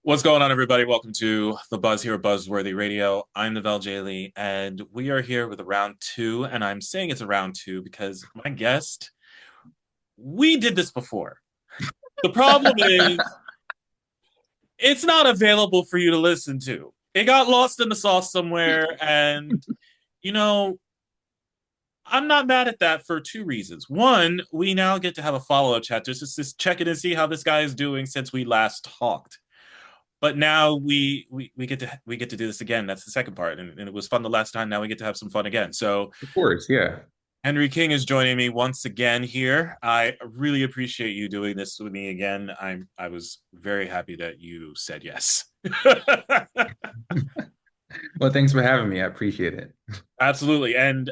What's going on, everybody? Welcome to the Buzz here at Buzzworthy Radio. I'm Navel Lee, and we are here with a round two. And I'm saying it's a round two because my guest, we did this before. The problem is, it's not available for you to listen to. It got lost in the sauce somewhere, and you know, I'm not mad at that for two reasons. One, we now get to have a follow-up chat just check in and see how this guy is doing since we last talked. But now we get to do this again. That's the second part, and it was fun the last time. Now we get to have some fun again. So Of course, yeah. Henry King is joining me once again here. I really appreciate you doing this with me again. I was very happy that you said yes. Well, thanks for having me. I appreciate it. Absolutely, and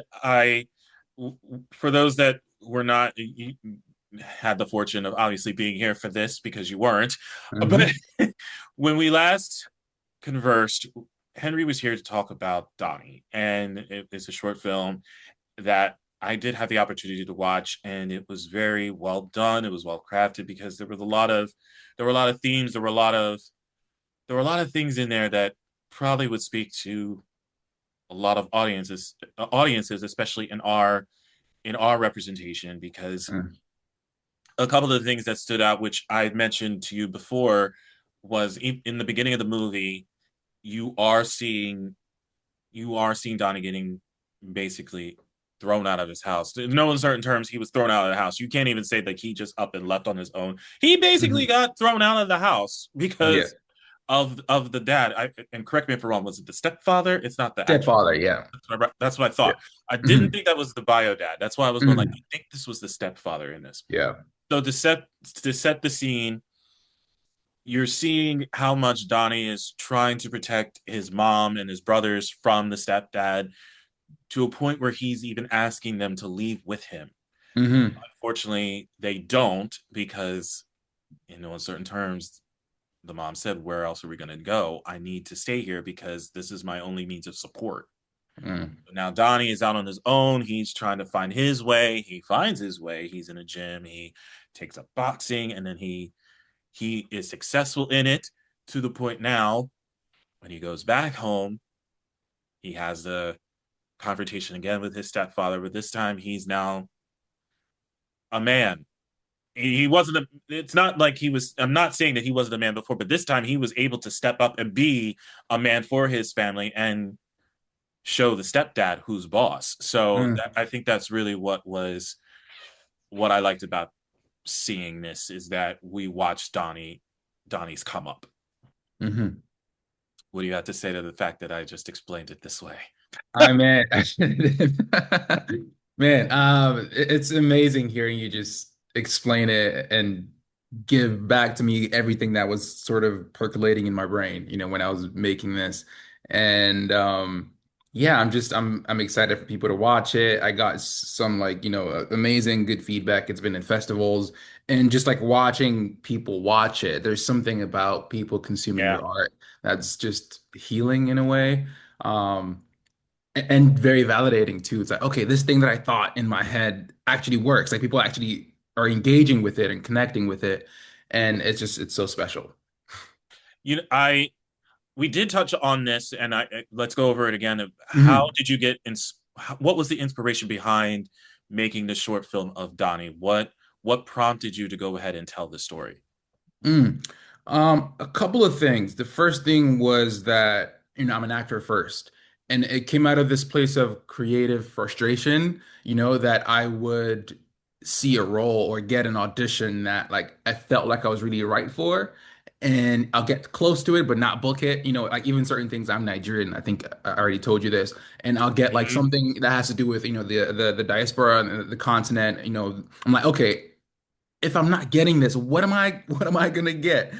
for those that were not had the fortune of obviously being here for this because you weren't, but Hmm. when we last conversed, Henry was here to talk about Donnie, and it's a short film that I did have the opportunity to watch, and it was very well done. It was well crafted because there were a lot of themes, there were a lot of things in there that probably would speak to a lot of audiences, especially in our representation, because Mm. a couple of the things that stood out, which I had mentioned to you before, was in the beginning of the movie, you are seeing you are seeing Donnie getting basically thrown out of his house. In no uncertain terms, he was thrown out of the house. You can't even say that he just up and left on his own. He basically Hmm. got thrown out of the house Yeah. because of the dad. And correct me if I'm wrong. Was it the stepfather? It's not the actual. Stepfather, yeah. That's what I Yeah. thought. I didn't Hmm. think that was the bio dad. That's why I was going like, Hmm. I think this was the stepfather in this. Yeah. So to set the scene, you're seeing how much Donnie is trying to protect his mom and his brothers from the stepdad to a point where he's even asking them to leave with him. Hmm. Unfortunately, they don't because, in no uncertain terms, the mom said, "Where else are we going to go? I need to stay here because this is my only means of support." Mm. Now Donnie is out on his own. He's trying to find his way. He finds his way. He's in a gym. He takes up boxing, and then he is successful in it to the point now when he goes back home, he has the confrontation again with his stepfather, but this time he's now a man. He wasn't a, it's not like he was, I'm not saying that he wasn't a man before, but this time he was able to step up and be a man for his family and show the stepdad who's boss. So Mm. I think that's really what I liked about seeing this is that we watched Donnie's come up. Hmm. What do you have to say to the fact that I just explained it this way? I mean, man, it's amazing hearing you just explain it and give back to me everything that was sort of percolating in my brain, when I was making this. And yeah, I'm excited for people to watch it. I got some like, amazing good feedback. It's been in festivals and just like watching people watch it. There's something about people consuming Yeah. your art that's just healing in a way. Um, and very validating too. It's like, okay, this thing that I thought in my head actually works. Like people actually are engaging with it and connecting with it. And it's so special. You know, we did touch on this, and let's go over it again. How Mhm. did you get in? What was the inspiration behind making the short film of Donnie? What prompted you to go ahead and tell the story? Mm. A couple of things. The first thing was that, I'm an actor first, and it came out of this place of creative frustration, that I would see a role or get an audition that like I felt like I was really right for, and I'll get close to it, but not book it. Like even certain things, I'm Nigerian. I think I already told you this, and I'll get like Mhm. something that has to do with, the diaspora and the continent. I'm like, okay, if I'm not getting this, what am I gonna get?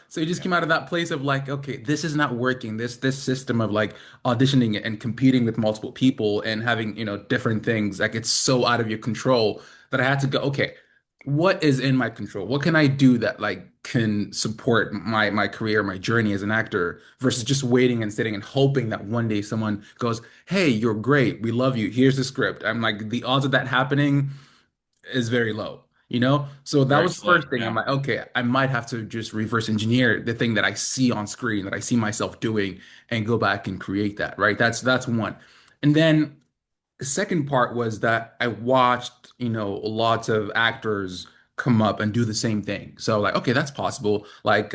So it just Yeah. came out of that place of like, okay, this is not working. This system of like auditioning and competing with multiple people and having, different things, like it's so out of your control that I had to go, okay, what is in my control? What can I do that like can support my career, my journey as an actor versus just waiting and sitting and hoping that one day someone goes, "Hey, you're great. We love you. Here's the script." I'm like, the odds of that happening is very low. you know? So that Very was the slim. first thing. I'm Yeah. like, okay, I might have to just reverse engineer the thing that I see on screen, that I see myself doing, and go back and create that, right? That's one. And then the second part was that I watched, lots of actors come up and do the same thing. So like, okay, that's possible. Like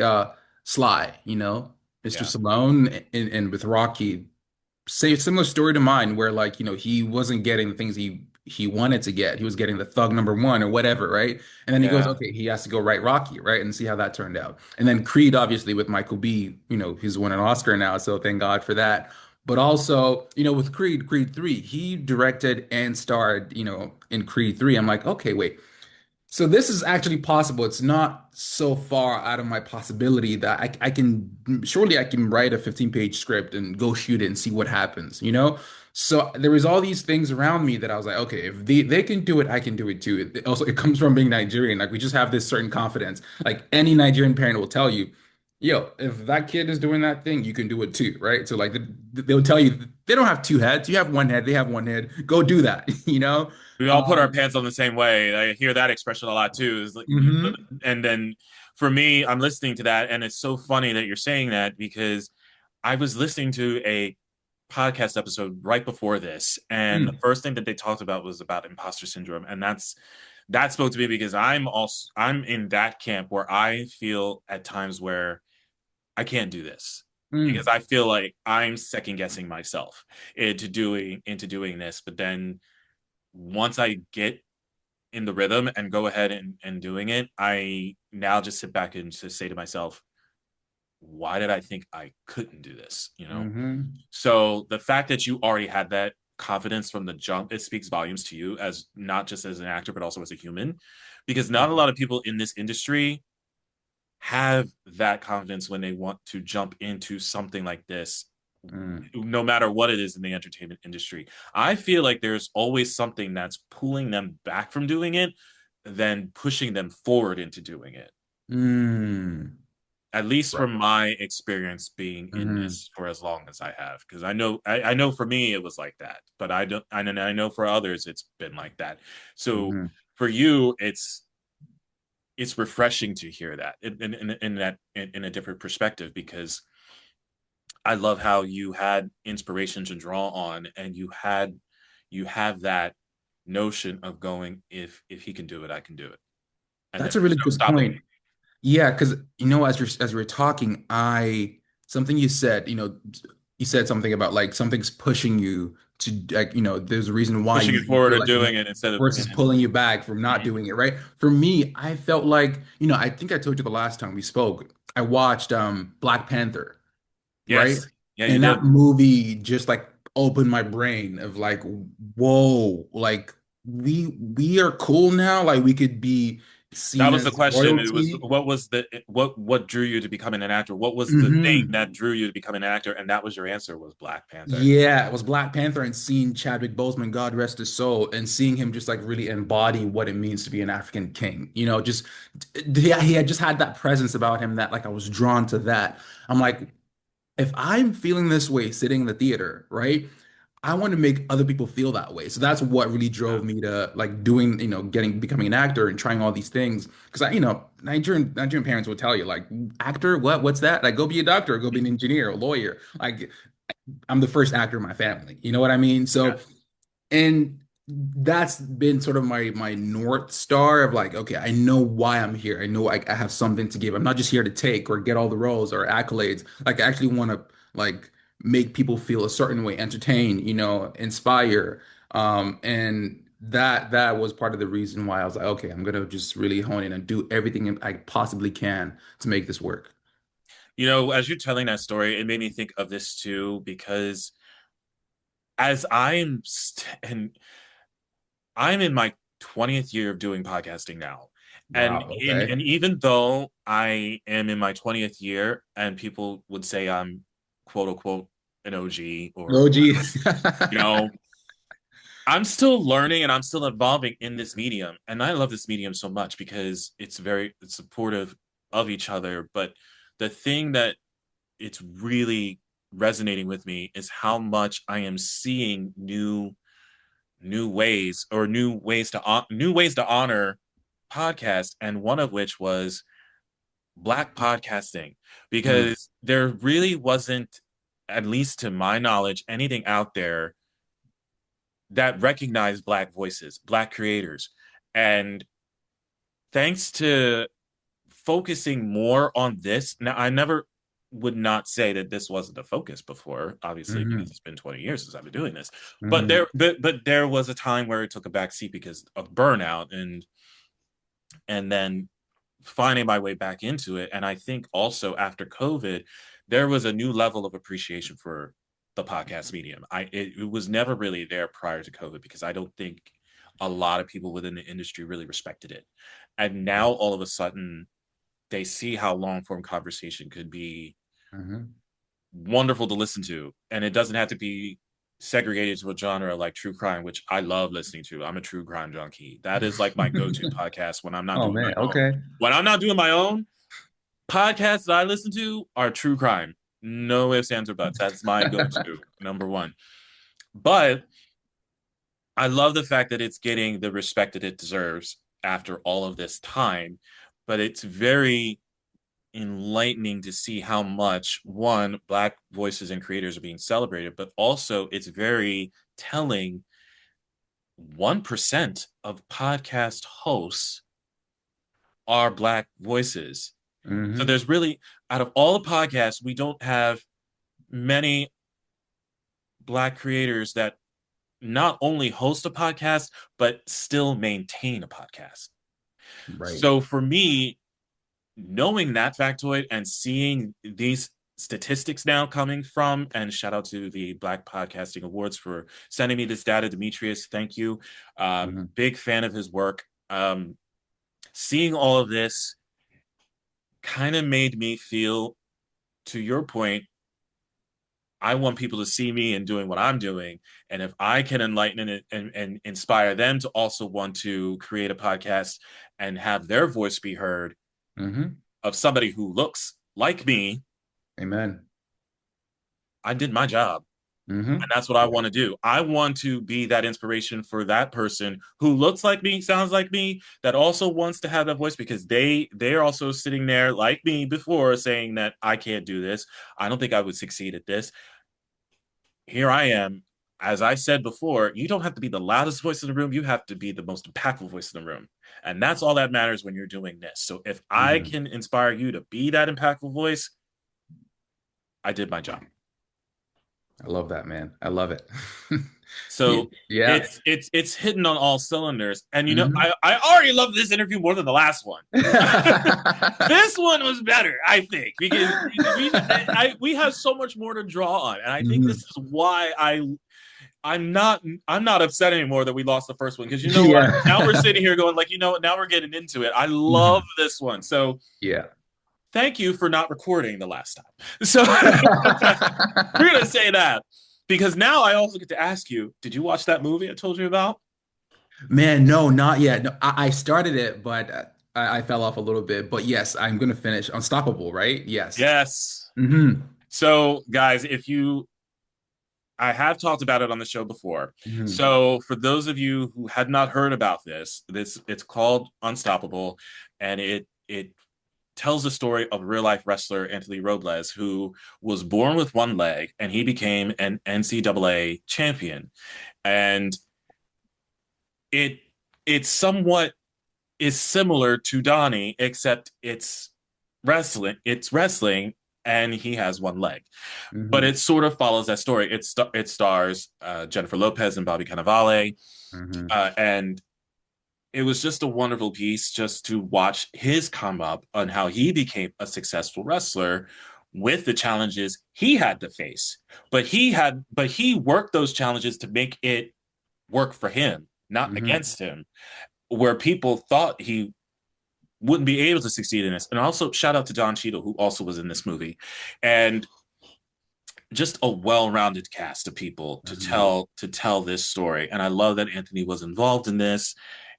Sly, Mr. Yeah. Stallone and with Rocky, say similar story to mine where like, he wasn't getting the things he wanted to get. He was getting the thug number one or whatever, right? And then he goes, Yeah. okay, he has to go write Rocky, right? And see how that turned out. And then Creed, obviously, with Michael B, he's won an Oscar now, so thank God for that. But also, with Creed 3, he directed and starred, in Creed 3. I'm like, okay, wait. So this is actually possible. It's not so far out of my possibility that I can surely I can write a 15-page script and go shoot it and see what happens, you know? So there was all these things around me that I was like, okay, if they can do it, I can do it too. Also, it comes from being Nigerian. Like we just have this certain confidence. Like any Nigerian parent will tell you, yo, if that kid is doing that thing, you can do it too, right? So like they'll tell you they don't have two heads. You have one head, they have one head. Go do that, you know? We all put our pants on the same way. I hear that expression a lot too. Is like, Mhm. and then for me, I'm listening to that, and it's so funny that you're saying that because I was listening to a podcast episode right before this, and the Mm. first thing that they talked about was about imposter syndrome, and that spoke to me because I'm in that camp where I feel at times where I can't do this because Mm. I feel like I'm second guessing myself into doing this, but then once I get in the rhythm and go ahead and doing it, I now just sit back and just say to myself, why did I think I couldn't do this? Hmm. So the fact that you already had that confidence from the jump, it speaks volumes to you as not just as an actor, but also as a human, because not a lot of people in this industry have that confidence when they want to jump into something like this, Mm. no matter what it is in the entertainment industry. I feel like there's always something that's pulling them back from doing it than pushing them forward into doing it. Mm. At least Right. from my experience being in Hmm. this for as long as I have, because I know for me it was like that, but I know for others it's been like that. So Hmm. for you, it's refreshing to hear that in a different perspective because I love how you had inspiration to draw on, and you have that notion of going, if he can do it, I can do it, and That's then a there's really no good stopping me. point. Yeah, because as we're talking, I something you said something about like something's pushing you to like, there's a reason why Pushing you, it you forward feel and like you doing it instead of versus pulling you back from not Mhm. doing it, right? For me, I felt like, I think I told you the last time we spoke, I watched Black Panther, right? Yes, yeah, you And did. that movie just like opened my brain of like, whoa, like we are cool now. Like we could be That seen was the as question. It was royalty. what drew you to becoming an actor? What was the thing Hmm. that drew you to becoming an actor? And that was your answer was Black Panther. Yeah, it was Black Panther and seeing Chadwick Boseman, God rest his soul, and seeing him just like really embody what it means to be an African king. Just yeah, he had just had that presence about him that like I was drawn to that. I'm like, if I'm feeling this way sitting in the theater, right? I want to make other people feel that way. So that's what really Yeah, drove me to like doing, becoming an actor and trying all these things. Because Nigerian parents would tell you like, actor, what's that? Like, go be a doctor, go be an engineer, a lawyer. Like, I'm the first actor in my family. You know what I mean? yeah. So and that's been sort of my North Star of like, okay, I know why I'm here. I know I have something to give. I'm not just here to take or get all the roles or accolades. Like I actually want to like make people feel a certain way, entertain, inspire. And that was part of the reason why I was like, okay, I'm gonna just really hone in and do everything I possibly can to make this work. As you're telling that story, it made me think of this too because as and I'm in my 20th year of doing podcasting now. And Wow. in Okay. and even though I am in my 20th year and people would say I'm quote unquote an OG or Oh, gee. you know, I'm still learning and I'm still evolving in this medium. And I love this medium so much because it's supportive of each other. But the thing that it's really resonating with me is how much I am seeing new ways to honor podcasts, and one of which was Black podcasting, Mm, because there really wasn't, at least to my knowledge, anything out there that recognized Black voices, Black creators. And thanks to focusing more on this, now I never would not say that this wasn't a focus before, obviously, because hmm it's been 20 years since I've been doing this. But hmm there was a time where it took a backseat because of burnout, and then finding my way back into it. And I think also after COVID, there was a new level of appreciation for the podcast medium. It was never really there prior to COVID because I don't think a lot of people within the industry really respected it. And now all of a sudden they see how long form conversation could be hmm wonderful to listen to. And it doesn't have to be segregated to a genre like true crime, which I love listening to. I'm a true crime junkie. That is like my go-to podcast when I'm not Oh doing man, my own. okay. When I'm not doing my own, podcasts that I listen to are true crime. No ifs, ands, or buts. That's my go-to number one. But I love the fact that it's getting the respect that it deserves after all of this time. But it's very enlightening to see how much one Black voices and creators are being celebrated, but also it's very telling. 1% of podcast hosts are Black voices. So hmm there's really, out of all the podcasts, we don't have many Black creators that not only host a podcast, but still maintain a podcast. Right. So for me, knowing that factoid and seeing these statistics now coming from, and shout out to the Black Podcasting Awards for sending me this data, Demetrius, thank you. hmm Big fan of his work. Seeing all of this kind of made me feel, to your point, I want people to see me and doing what I'm doing. And if I can enlighten and inspire them to also want to create a podcast and have their voice be heard hmm of somebody who looks like me, Amen. I did my job. And hmm that's what I want to do. I want to be that inspiration for that person who looks like me, sounds like me, that also wants to have that voice because they're also sitting there like me before saying that I can't do this. I don't think I would succeed at this. Here I am. As I said before, you don't have to be the loudest voice in the room. You have to be the most impactful voice in the room. And that's all that matters when you're doing this. So if I hmm can inspire you to be that impactful voice, I did my job. I love that, man. I love it. So Yeah. it's hitting on all cylinders. And hmm I already love this interview more than the last one. This one was better, I think, because we have so much more to draw on. And I think this hmm is why I'm not upset anymore that we lost the first one because you know what? Yeah. Now we're sitting here going like, you know what? Now we're getting into it. I love Mhm. this one. So Yeah. thank you for not recording the last time. So we're gonna say that because now I also get to ask you: did you watch that movie I told you about? Man, no, not yet. No, I started it, but I fell off a little bit. But yes, I'm gonna finish Unstoppable, right? Yes. Yes. hmm So, guys, if you I have talked about it on the show before. hmm So, for those of you who had not heard about this it's called Unstoppable, and it tells the story of real life wrestler Anthony Robles, who was born with one leg and he became an NCAA champion. And it it somewhat is similar to Donnie, except it's wrestling, and he has one leg. But hmm it sort of follows that story. It stars Jennifer Lopez and Bobby Cannavale, hmm and it was just a wonderful piece just to watch his come up on how he became a successful wrestler with the challenges he had to face. But he worked those challenges to make it work for him, not hmm against him, where people thought he wouldn't be able to succeed in this. And also shout out to Don Cheadle, who also was in this movie. And just a well-rounded cast of people to hmm tell this story. And I love that Anthony was involved in this,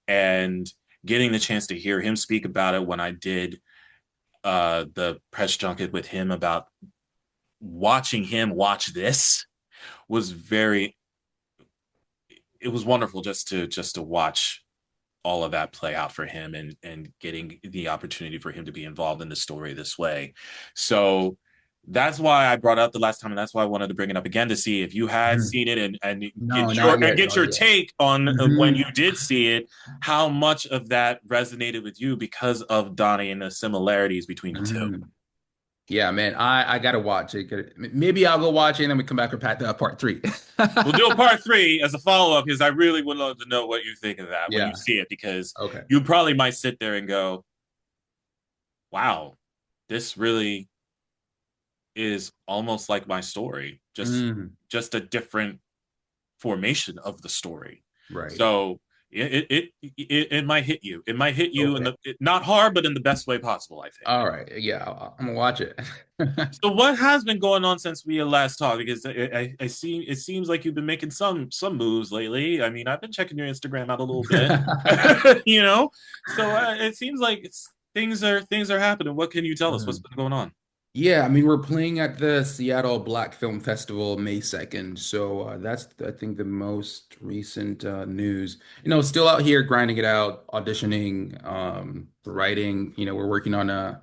and getting the chance to hear him speak about it when I did the press junket with him about watching him watch this was very it was wonderful just to watch all of that play out for him and getting the opportunity for him to be involved in the story this way. So that's why I brought it up the last time, and that's why I wanted to bring it up again to see if you had Mhm. seen it and No, not yet, get not your yet. take on when you Hmm. did see it, how much of that resonated with you because of Donnie and the similarities between the two. Hmm. Yeah, man, I gotta watch it. Maybe I'll go watch it and then we come back with part three. We'll do a part three as a follow up because I really would love to know what you think of that when you Yeah. see it because Okay. you probably might sit there and go, wow, this really is almost like my story, Mm, just a different formation of the story. right. So it might hit you. It might hit you in Okay. the not hard, but in the best way possible, I think. All right. Yeah, I'm gonna watch it. So what has been going on since we last talked? Because I see it seems like you've been making some moves lately. I mean, I've been checking your Instagram out a little bit, you know. So it seems like things are happening. What can you tell us? What's Mm. been going on? Yeah, I mean, we're playing at the Seattle Black Film Festival May 2nd. So that's, I think, the most recent news. Still out here grinding it out, auditioning, writing. We're working on a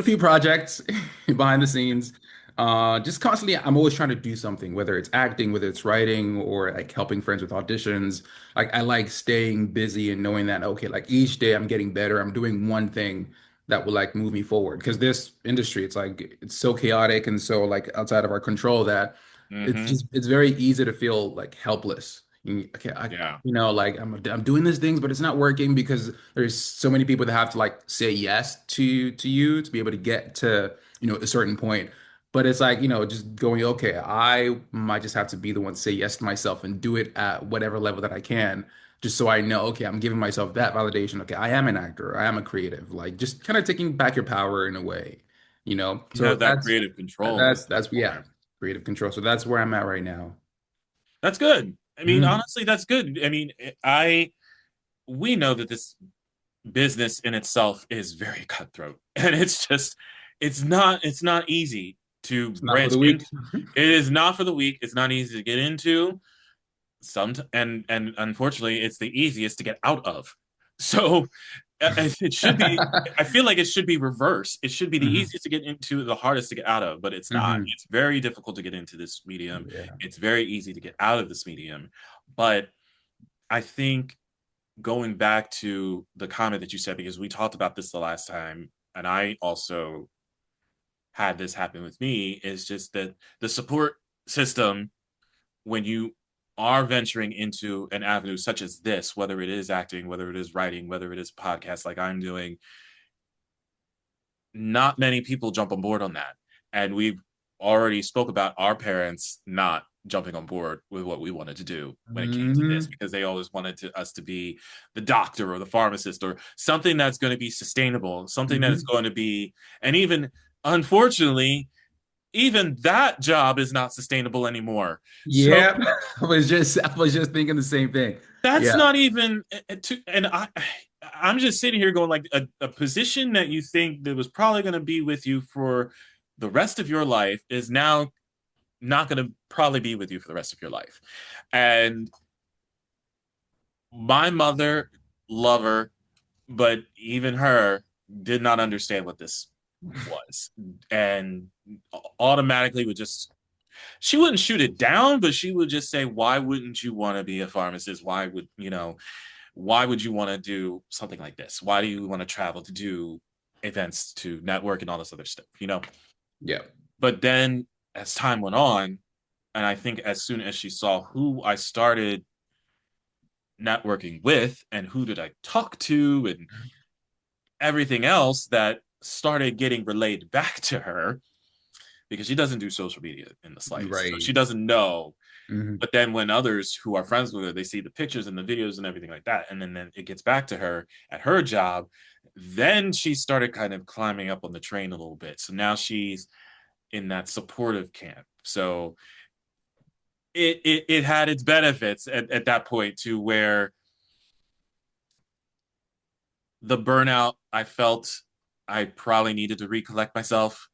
few projects behind the scenes. Just constantly, I'm always trying to do something, whether it's acting, whether it's writing, or like helping friends with auditions. Like I like staying busy and knowing that, okay, like each day I'm getting better. I'm doing one thing that will like move me forward. Because this industry, it's like it's so chaotic and so like outside of our control that Mm-hmm. it's very easy to feel like helpless. Okay, Yeah. like I'm doing these things, but it's not working because there's so many people that have to like say yes to you to be able to get to a certain point. But it's like just going, okay, I might just have to be the one to say yes to myself and do it at whatever level that I can, just so I know, okay, I'm giving myself that validation. Okay, I am an actor, I am a creative, like just kind of taking back your power in a way. You So have that creative control. That's that's yeah, important. creative control. So that's where I'm at right now. That's good. I mean, Mhm. honestly, that's good. I mean, I we know that this business in itself is very cutthroat, and it's not easy to It's not for branch the into. weak. It is not for the weak. It's not easy to get into. And unfortunately, it's the easiest to get out of. So it should be. I feel like it should be reverse. It should be the Mhm. easiest to get into, the hardest to get out of, but it's not. Mhm. It's very difficult to get into this medium. Yeah. It's very easy to get out of this medium. But I think going back to the comment that you said, because we talked about this the last time, and I also had this happen with me, is just that the support system, when you are venturing into an avenue such as this, whether it is acting, whether it is writing, whether it is podcast like I'm doing, not many people jump on board on that. And we've already spoke about our parents not jumping on board with what we wanted to do when it came to this Mhm. because they always wanted us to be the doctor or the pharmacist or something that's going to be sustainable, something that's Mhm. going to be, and even unfortunately, even that job is not sustainable anymore. So Yeah. I was just thinking the same thing. that's Yeah. not even and I'm just sitting here going like a position that you think that was probably going to be with you for the rest of your life is now not going to probably be with you for the rest of your life. And my mother, love her, but even her did not understand what this was and automatically would just she wouldn't shoot it down, but she would just say, why wouldn't you want to be a pharmacist? Why would you want to do something like this? Why do you want to travel to do events, to network and all this other stuff? Yeah. But then as time went on, and I think as soon as she saw who I started networking with and who did I talk to and everything else that started getting relayed back to her because she doesn't do social media in the slightest. So Right. she doesn't know. Mhm. But then when others who are friends with her, they see the pictures and the videos and everything like that, and then it gets back to her at her job, then she started kind of climbing up on the train a little bit. So now she's in that supportive camp. So it had its benefits at that point to where the burnout I felt I probably needed to recollect myself.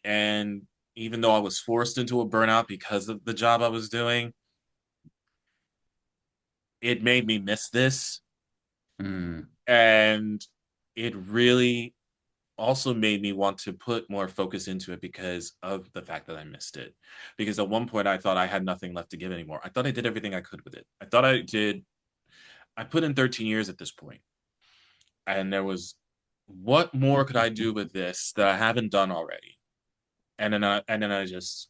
And even though I was forced into a burnout because of the job I was doing, it made me miss this Mm, And it really also made me want to put more focus into it because of the fact that I missed it. Because at one point I thought I had nothing left to give anymore. I thought I did everything I could with it. I put in 13 years at this point, and there was, what more could I do with this that I haven't done already? And then I just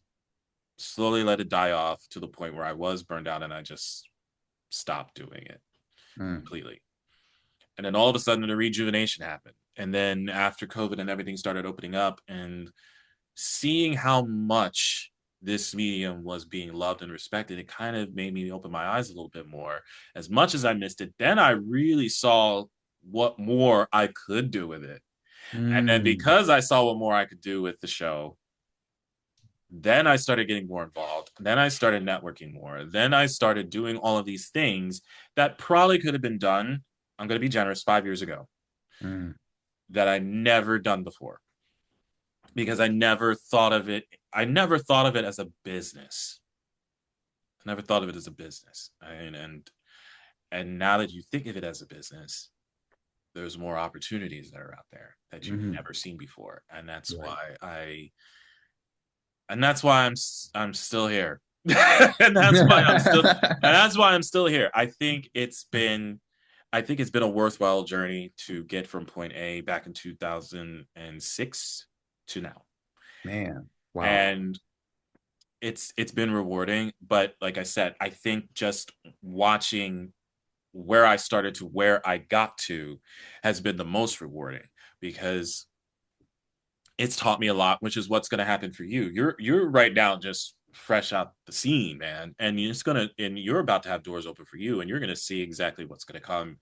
slowly let it die off to the point where I was burned out and I just stopped doing it mm, completely. And then all of a sudden the rejuvenation happened. And then after COVID and everything started opening up, and seeing how much this medium was being loved and respected, it kind of made me open my eyes a little bit more. As much as I missed it, then I really saw what more I could do with it. And then mm, because I saw what more I could do with the show, then I started getting more involved. Then I started networking more. Then I started doing all of these things that probably could have been done, I'm going to be generous, 5 years ago, mm, that I never done before because I never thought of it. I never thought of it as a business. I never thought of it as a business. And now that you think of it as a business, there's more opportunities that are out there that you've mm. never seen before, and that's Right. why I'm still here. and that's why I'm still and that's why I'm still here. I think it's been a worthwhile journey to get from point A back in 2006 to now. Man, wow. And it's been rewarding, but like I said, I think just watching where I started to where I got to has been the most rewarding because it's taught me a lot, which is what's going to happen for you. You're right now just fresh out the scene, man, and you're about to have doors open for you, and you're gonna see exactly what's gonna come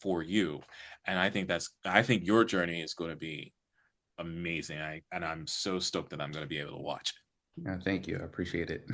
for you. And I think your journey is going to be amazing. I'm so stoked that I'm going to be able to watch it. Thank you. I appreciate it.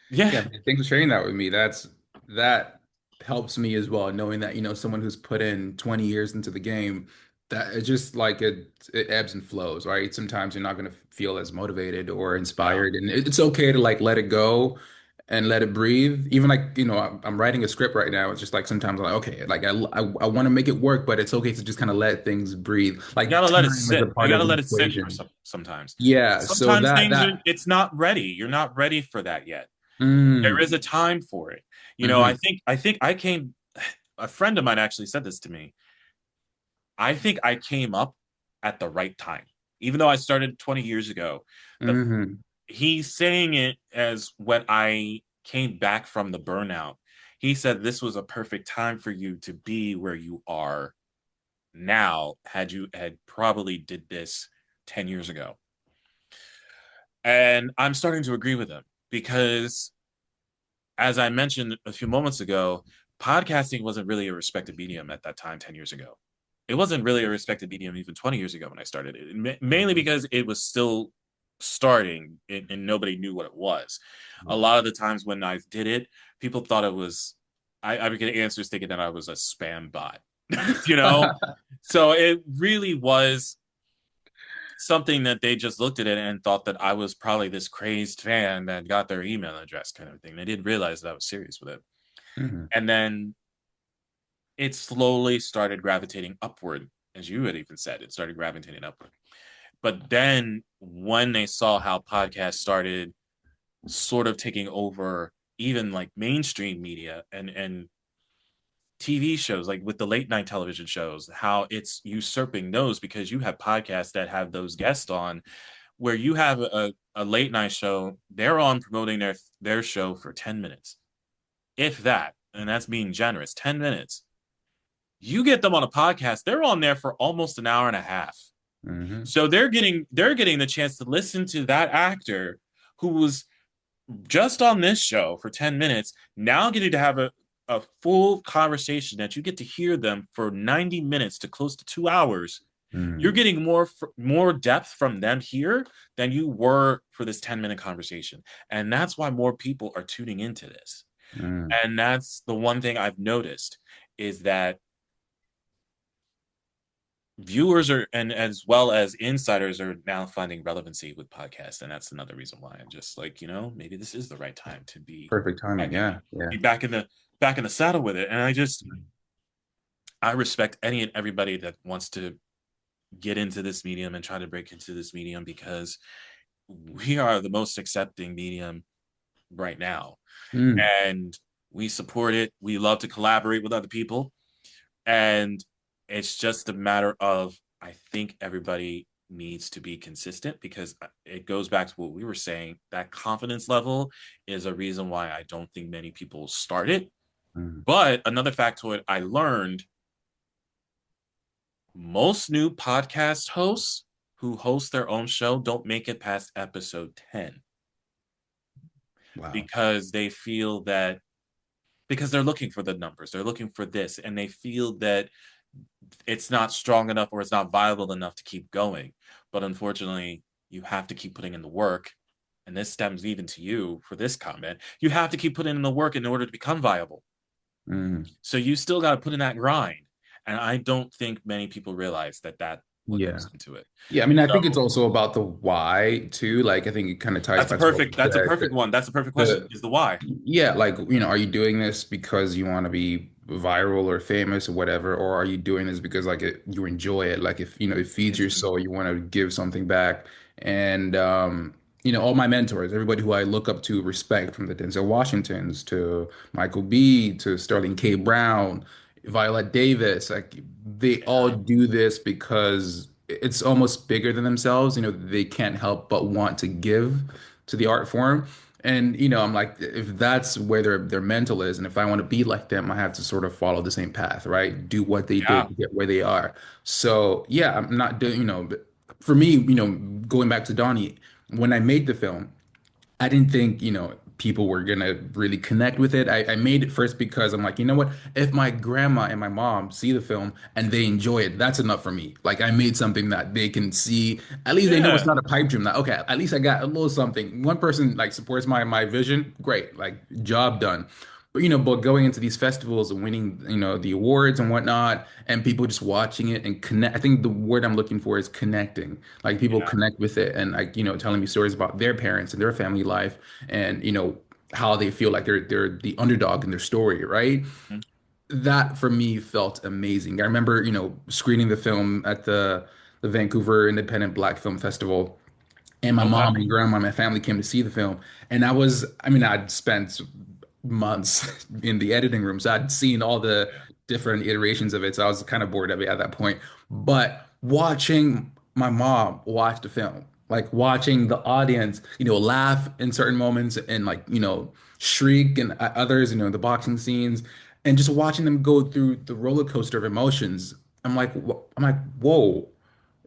Yeah, Yeah, man, thanks for sharing that with me. That helps me as well, knowing that, someone who's put in 20 years into the game, that it just like it ebbs and flows, right? Sometimes you're not going to feel as motivated or yeah. inspired, and it's okay to like let it go and let it breathe. Even like, I'm writing a script right now. It's just like sometimes I'm like, okay, like I want to make it work, but it's okay to just kind of let things breathe. You Like gotta let it time is a sit. You part of gotta the let it sit for equation. sometimes. Yeah, so Sometimes that things are. that It's not ready. You're not ready for that yet. There is mm, a time for it. I hmm think. I think I came. A friend of mine actually said this to me. I think I came up at the right time, even though I started 20 years ago. The hmm He's saying it as when I came back from the burnout. He said this was a perfect time for you to be where you are now had you had probably did this 10 years ago. And I'm starting to agree with him because, as I mentioned a few moments ago, podcasting wasn't really a respected medium at that time 10 years ago. It wasn't really a respected medium even 20 years ago when I started it, mainly because it was still starting and nobody knew what it was. A lot of the times when I did it, people thought it was, I would get answers thinking that I was a spam bot, you know? So it really was something that they just looked at it and thought that I was probably this crazed fan that got their email address kind of thing. They didn't realize that I was serious with it. hmm And then it slowly started gravitating upward, as you had even said, it started gravitating upward. But then when they saw how podcasts started sort of taking over even like mainstream media and TV shows, like with the late night television shows, how it's usurping those because you have podcasts that have those guests on where you have a late night show, they're on promoting their show for 10 minutes, if that, and that's being generous, 10 minutes. You get them on a podcast, they're on there for almost an hour and a half. hmm So they're getting the chance to listen to that actor who was just on this show for 10 minutes, now getting to have a full conversation that you get to hear them for 90 minutes to close to 2 hours. You're mm getting more depth from them here than you were for this 10-minute conversation. And that's why more people are tuning into this. mm And that's the one thing I've noticed is that viewers are and as well as insiders are now finding relevancy with podcasts. And that's another reason why I'm just like, maybe this is the right time to be Perfect timing. back in Yeah, yeah. be back in the saddle with it. And I respect any and everybody that wants to get into this medium and try to break into this medium because we are the most accepting medium right now. Mm, And we support it. We love to collaborate with other people. And it's just a matter of, I think everybody needs to be consistent because it goes back to what we were saying. That confidence level is a reason why I don't think many people start it. mm. But another factoid I learned, most new podcast hosts who host their own show don't make it past episode 10 Wow. because they feel that because they're looking for the numbers, they're looking for this, and they feel that it's not strong enough or it's not viable enough to keep going. But unfortunately, you have to keep putting in the work. And this stems even to you for this comment. You have to keep putting in the work in order to become viable. Mm, So you still got to put in that grind. And I don't think many people realize that what yeah. goes into it. Yeah, I mean, I think it's So also about the why too. Like, I think it kind of ties back to what we that's a said. perfect one. That's a perfect question. The Is the why? Yeah, like, are you doing this because you want to be viral or famous or whatever, or are you doing this because like you enjoy it? Like if, it feeds your Mm-hmm. soul, you want to give something back. And all my mentors, everybody who I look up to, respect, from the Denzel Washingtons to Michael B to Sterling K. Brown, Violet Davis, like they all Yeah. do this because it's almost bigger than themselves. They can't help but want to give to the art form. And I'm like, if that's where their mental is, and if I want to be like them, I have to sort of follow the same path, right? Do what they did Yeah. to get where they are. So yeah, I'm not doing, but for me, going back to Donnie, when I made the film, I didn't think, people were gonna really connect with it. I made it first because I'm like, you know what? If my grandma and my mom see the film and they enjoy it, that's enough for me. Like I made something that they can see. At least they know it's Yeah. not a pipe dream. That okay, at least I got a little something. One person like supports my vision, great, like job done. But going into these festivals and winning, the awards and whatnot, and people just watching it and connect. I think the word I'm looking for is connecting. Like people Yeah. connect with it and like, telling me stories about their parents and their family life and how they feel like they're the underdog in their story, right? Mhm. That for me felt amazing. I remember, screening the film at the Vancouver Independent Black Film Festival, and my Okay. mom and grandma and my family came to see the film. And I mean, I'd spent months in the editing room, so I'd seen all the different iterations of it. So I was kind of bored of it at that point. But watching my mom watch the film, like watching the audience, laugh in certain moments and like, shriek and others, the boxing scenes, and just watching them go through the roller coaster of emotions. I'm like, whoa,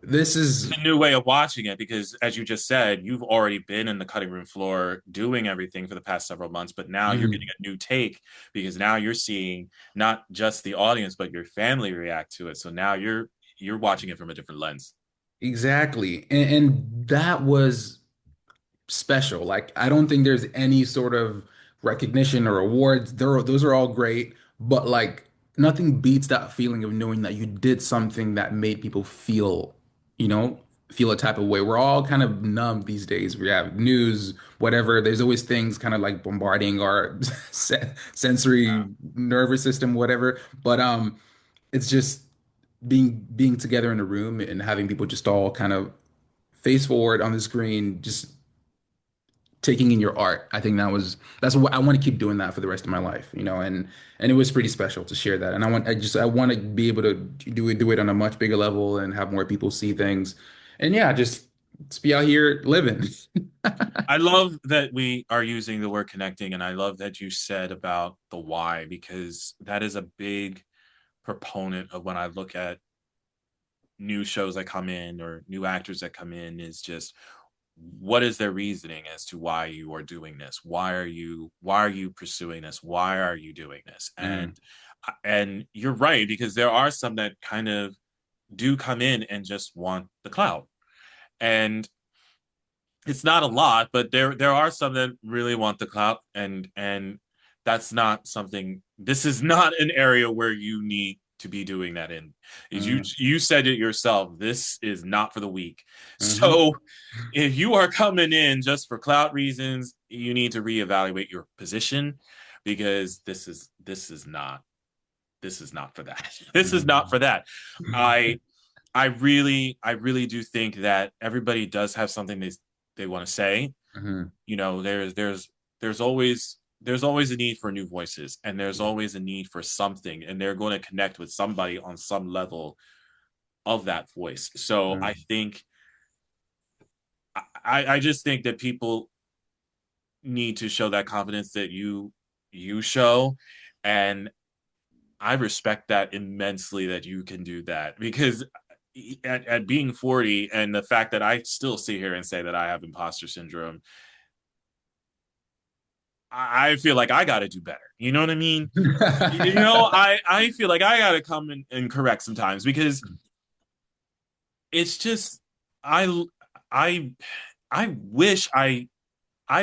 this It's is a new way of watching it because, as you just said, you've already been in the cutting room floor doing everything for the past several months, but now you're getting Mhm. a new take because now you're seeing not just the audience but your family react to it. So now you're watching it from a different lens. Exactly. And that was special. Like, I don't think there's any sort of recognition or awards. Those are all great, but like nothing beats that feeling of knowing that you did something that made people feel, you know, feel a type of way. We're all kind of numb these days. We have news, whatever. There's always things kind of like bombarding our sensory nervous system, whatever. But it's just being together in a room and having people just all kind of face forward on the screen, just taking in your art. I think that's what I want to keep doing that for the rest of my life, and it was pretty special to share that. And I want to be able to do it on a much bigger level and have more people see things. And yeah, just be out here living. I love that we are using the word connecting, and I love that you said about the why because that is a big proponent of when I look at new shows that come in or new actors that come in is just what is their reasoning as to why you are doing this, why are you pursuing this, why are you doing this, Mm, and you're right because there are some that kind of do come in and just want the clout, and it's not a lot, but there are some that really want the clout, and that's not something. This is not an area where you need to be doing that in. Is you mm, you said it yourself. This is not for the weak. hmm. So if you are coming in just for clout reasons, you need to reevaluate your position because this is not for that. This is not for that. I I really do think that everybody does have something they want to say. Mhm. You know, there's always a need for new voices, and there's always a need for something, and they're going to connect with somebody on some level of that voice. So I Mhm. think I just think that people need to show that confidence that you show, and I respect that immensely that you can do that because at being 40 and the fact that I still sit here and say that I have imposter syndrome, I feel like I got to do better. You know what I mean? I feel like I got to come and correct sometimes because it's just I I I wish I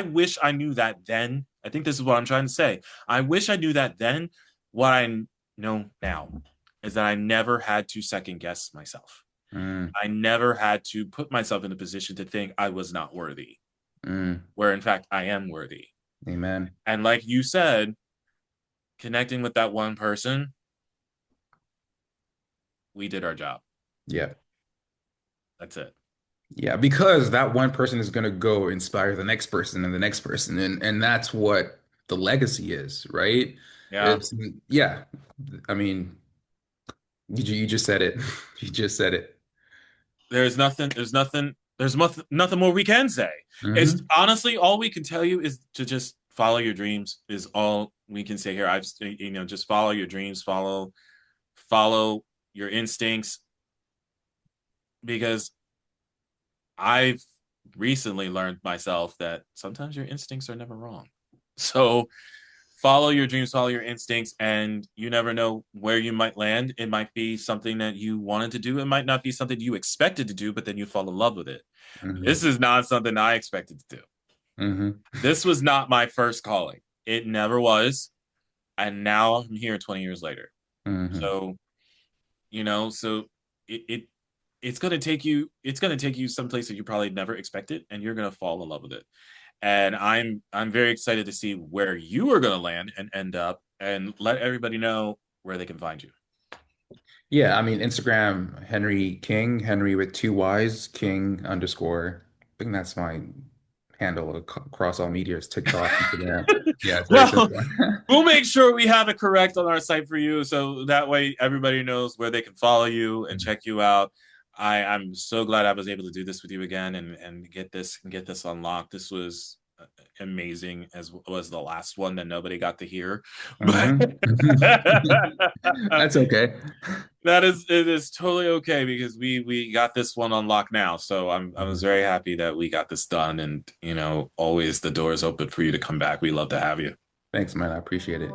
wish I knew that then. I think this is what I'm trying to say. I wish I knew that then. What I know now is that I never had to second guess myself. Mm, I never had to put myself in a position to think I was not worthy, mm. where in fact I am worthy. Amen. And like you said, connecting with that one person, we did our job. Yeah. That's it. Yeah, because that one person is going to go inspire the next person and the next person, and that's what the legacy is, right? Yeah. It's yeah. I mean, you just said it. You just said it. There's nothing more we can say. It's Hmm. honestly all we can tell you is to just follow your dreams is all we can say here. Just follow your dreams, follow your instincts because I've recently learned myself that sometimes your instincts are never wrong. So follow your dreams, follow your instincts, and you never know where you might land. It might be something that you wanted to do. It might not be something you expected to do, but then you fall in love with it. This Hmm. is not something I expected to do. Hmm. This was not my first calling. It never was. And now I'm here 20 years later. Hmm. So, so it it's gonna take you someplace that you probably never expected, and you're gonna fall in love with it. And I'm very excited to see where you are gonna land and end up and let everybody know where they can find you. Yeah, I mean, Instagram, Henry King, Henry with two Y's, King underscore. I think that's my handle across all medias, TikTok, Instagram. Yeah, it's very Well, simple. we'll make sure we have it correct on our site for you, so that way everybody knows where they can follow you and check you out. I'm so glad I was able to do this with you again and get this unlocked. This was amazing, as was the last one that nobody got to hear, but Hmm. That's okay. it is totally okay because we got this one unlocked now. So I was Mhm. very happy that we got this done, and always the door is open for you to come back. We love to have you. Thanks, man. I appreciate it.